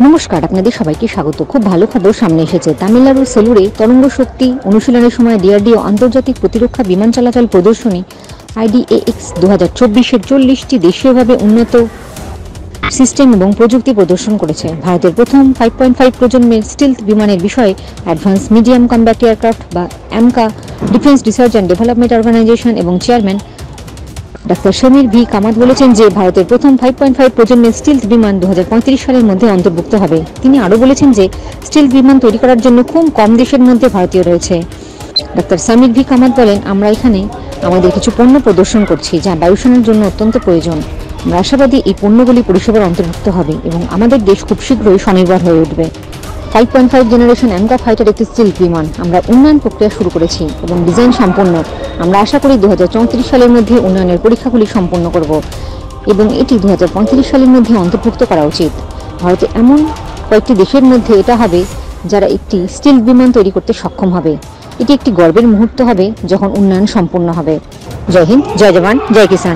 নমস্কার, আপনাদের সবাইকে স্বাগত। খুব ভালো খবর সামনে এসেছে। তামিলনাড়ুর সেলুরে তরঙ্গ শক্তি অনুশীলনের সময় ডিআরডিও আন্তর্জাতিক প্রতিরক্ষা বিমান চলাচল প্রদর্শনী IDAX 2024-এর 40টি দেশীয়ভাবে উন্নত সিস্টেম এবং প্রযুক্তি প্রদর্শন করেছে। ভারতের প্রথম 5.5 প্রজন্মের স্টিলথ বিমানের বিষয়ে অ্যাডভান্স মিডিয়াম কম্ব্যাট এয়ারক্রাফট বা AMCA defence research and development organisation এবং চেয়ারম্যান ডাক্তার সমীর ভি কামাত বলেছেন যে ভারতের প্রথম 5.5 প্রজন্মের স্টিলথ বিমান 2035 সালের মধ্যে অন্তর্ভুক্ত হবে। তিনি আরও বলেছেন যে স্টিলথ বিমান তৈরি করার জন্য খুব কম দেশের মধ্যে ভারতীয় রয়েছে। ডাক্তার সমীর ভি কামাত বলেন, আমরা এখানে আমাদের কিছু পণ্য প্রদর্শন করছি যা বায়ুসেনার জন্য অত্যন্ত প্রয়োজন। আমরা আশাবাদী এই পণ্যগুলি পরিষেবার অন্তর্ভুক্ত হবে এবং আমাদের দেশ খুব শীঘ্রই স্বনির্ভর হয়ে উঠবে। 5.5 জেনারেশন অ্যামকা ফাইটার একটি স্টিলথ বিমান। আমরা উন্নয়ন প্রক্রিয়া শুরু করেছি এবং ডিজাইন সম্পন্ন। আমরা আশা করি 2034 সালের মধ্যে উন্নয়নের পরীক্ষাগুলি সম্পন্ন করব এবং এটি 2035 সালের মধ্যে অন্তর্ভুক্ত করা উচিত। ভারতে এমন কয়েকটি দেশের মধ্যে এটা হবে যারা একটি স্টিলথ বিমান তৈরি করতে সক্ষম হবে। এটি একটি গর্বের মুহূর্ত হবে যখন উন্নয়ন সম্পূর্ণ হবে। জয় হিন্দ, জয় জওয়ান, জয় কিষাণ।